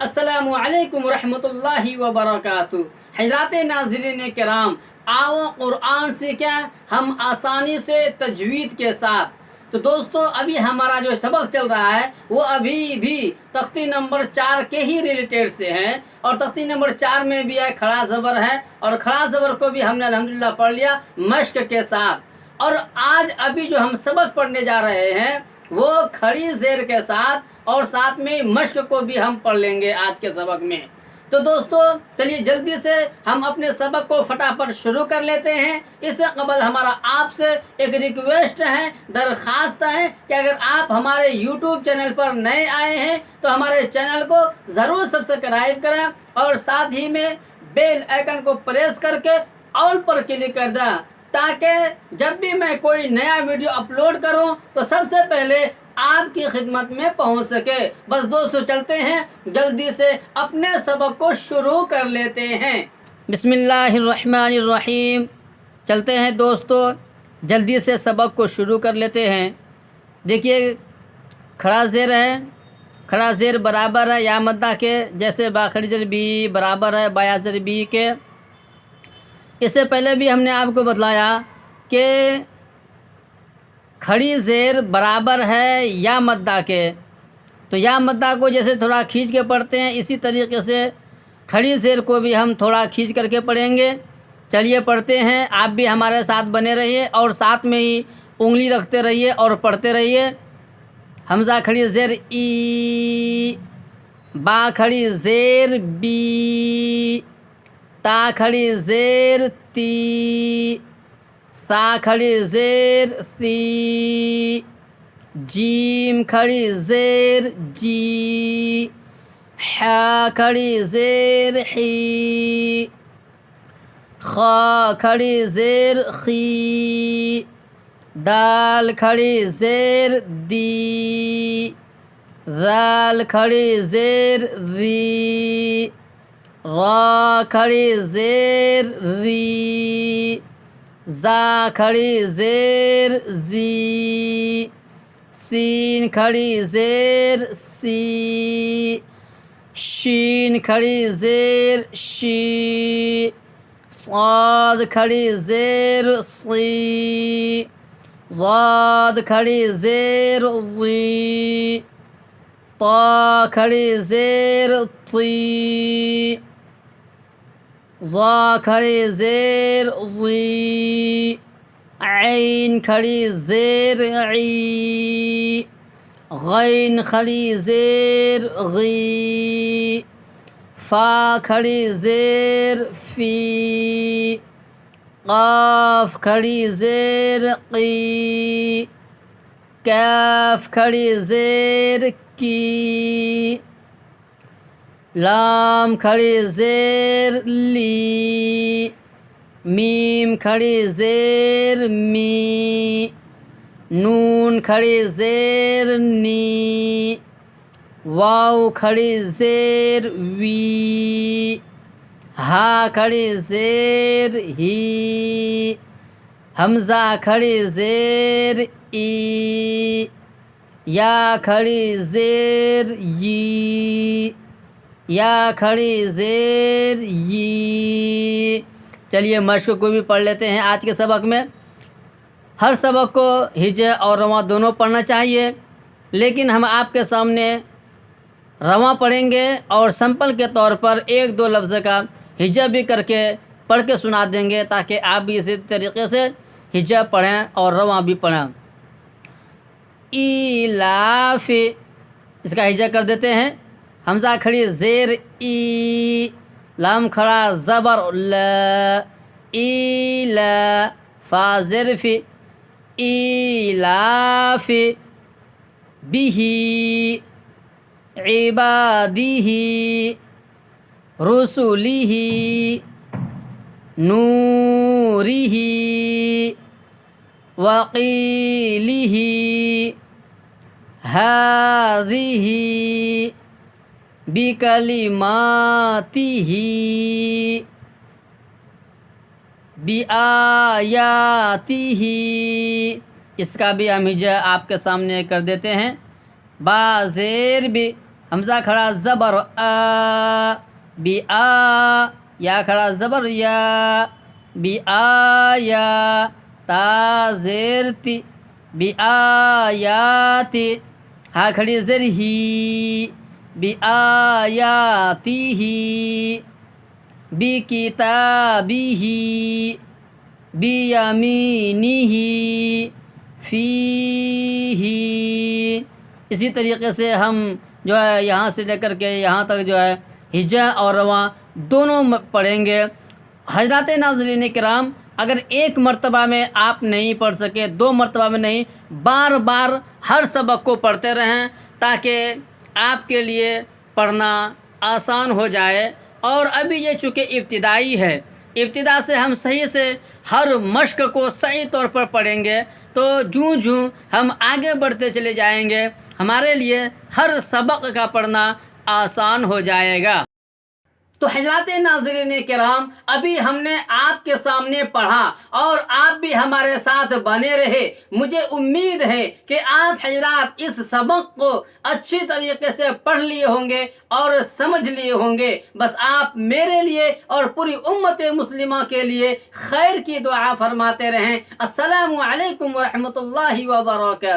السلام علیکم ورحمۃ اللہ وبرکاتہ۔ حضرات ناظرین کرام، آؤ قرآن سیکھیں ہم آسانی سے تجوید کے ساتھ۔ تو دوستو، ابھی ہمارا جو سبق چل رہا ہے وہ ابھی بھی تختی نمبر 4 کے ہی ریلیٹڈ سے ہیں، اور تختی نمبر 4 میں بھی ایک کھڑا زبر ہے، اور کھڑا زبر کو بھی ہم نے الحمدللہ پڑھ لیا مشق کے ساتھ۔ اور آج ابھی جو ہم سبق پڑھنے جا رہے ہیں وہ کھڑی زیر کے ساتھ، اور ساتھ میں مشق کو بھی ہم پڑھ لیں گے آج کے سبق میں۔ تو دوستو چلیے جلدی سے ہم اپنے سبق کو فٹافٹ شروع کر لیتے ہیں۔ اس سے قبل ہمارا آپ سے ایک ریکویسٹ ہے، درخواست ہے کہ اگر آپ ہمارے یوٹیوب چینل پر نئے آئے ہیں تو ہمارے چینل کو ضرور سبسکرائب کریں، اور ساتھ ہی میں بیل آئیکن کو پریس کر کے آل پر کلک کر دیں، تاکہ جب بھی میں کوئی نیا ویڈیو اپلوڈ کروں تو سب سے پہلے آپ کی خدمت میں پہنچ سکے۔ بس دوستو چلتے ہیں، جلدی سے اپنے سبق کو شروع کر لیتے ہیں۔ بسم اللہ الرحمن الرحیم۔ چلتے ہیں دوستو، جلدی سے سبق کو شروع کر لیتے ہیں۔ دیکھیے کھڑا زیر ہے، کھڑا زیر برابر ہے یا مدہ کے، جیسے با کھڑی زیر بی برابر ہے بایا زیر بی کے۔ اس سے پہلے بھی ہم نے آپ کو بتلایا کہ کھڑی زیر برابر ہے یا مدہ کے، تو یا مدہ کو جیسے تھوڑا کھینچ کے پڑھتے ہیں، اسی طریقے سے کھڑی زیر کو بھی ہم تھوڑا کھینچ کر کے پڑھیں گے۔ چلیے پڑھتے ہیں، آپ بھی ہمارے ساتھ بنے رہیے اور ساتھ میں ہی انگلی رکھتے رہیے اور پڑھتے رہیے۔ حمزہ کھڑی زیر ای، با کھڑی زیر بی، تا کھڑی زیر تی، سا کھڑی زیر سی، جیم کھڑی زیر جی، حا کھڑی زیر حی، خا کھڑی زیر خی، دال کھڑی زیر دی، ذال کھڑی زیر ری، را کھڑی زیر ری، زا کھڑی زیر زی، سین کھڑی زیر سی، شین کھڑی زیر شی، صاد کھڑی زیر صی، ضاد کھڑی زیر ضی، طا کھڑی زیر طی، ظا کھڑی زیر ظی، عین کھڑی زیر عی، غین کھڑی زیر غی، فا کھڑی زیر فی، قاف کھڑی زیر قی، کاف کھڑی زیر کی، لام کھڑی زیر لی، میم کھڑی زیر می، نون کھڑی زیر نی، واو کھڑی زیر وی، ہا کھڑی زیر ہی، حمزہ کھڑی زیر ای، یا کھڑی زیر یی، یا کھڑی زیر یی۔ چلیے مشق کو بھی پڑھ لیتے ہیں آج کے سبق میں۔ ہر سبق کو ہجے اور رواں دونوں پڑھنا چاہیے، لیکن ہم آپ کے سامنے رواں پڑھیں گے اور سمپل کے طور پر ایک دو لفظ کا ہجا بھی کر کے پڑھ کے سنا دیں گے، تاکہ آپ بھی اسی طریقے سے ہجا پڑھیں اور رواں بھی پڑھیں۔ ایلاف، اس کا ہجا کر دیتے ہیں۔ حمزہ کھڑی زیر ای، لام کھڑا زبر ل، ایلا، فا زیر فی، ایلاف بیہی، عبادیہی، رسولیہی، نوریہی، وقیلیہی، ہذیہی، بکلماتہ، بآیاتہ، اس کا بھی ہم ہجا آپ کے سامنے کر دیتے ہیں۔ با زیر بھی حمزہ کھڑا زبر آ، بی آ، یا کھڑا زبر یا، بی آیا، تا زیر تی، بی آیاتی، ہا کھڑی زر ہی، بی آیاتی ہی، بی کتابی ہی، بی یمینی ہی، فی ہی۔ اسی طریقے سے ہم جو ہے یہاں سے لے کر کے یہاں تک جو ہے ہجا اور رواں دونوں پڑھیں گے۔ حضرات ناظرین کرام، اگر ایک مرتبہ میں آپ نہیں پڑھ سکے، 2 مرتبہ میں نہیں، بار بار ہر سبق کو پڑھتے رہیں تاکہ آپ کے لیے پڑھنا آسان ہو جائے۔ اور ابھی یہ چونکہ ابتدائی ہے، ابتدا سے ہم صحیح سے ہر مشق کو صحیح طور پر پڑھیں گے تو جوں جوں ہم آگے بڑھتے چلے جائیں گے ہمارے لیے ہر سبق کا پڑھنا آسان ہو جائے گا۔ تو حضرات ناظرین کرام، ابھی ہم نے آپ کے سامنے پڑھا اور آپ بھی ہمارے ساتھ بنے رہے۔ مجھے امید ہے کہ آپ حضرات اس سبق کو اچھی طریقے سے پڑھ لیے ہوں گے اور سمجھ لیے ہوں گے۔ بس آپ میرے لیے اور پوری امت مسلمہ کے لیے خیر کی دعا فرماتے رہیں۔ السلام علیکم ورحمۃ اللہ وبرکاتہ۔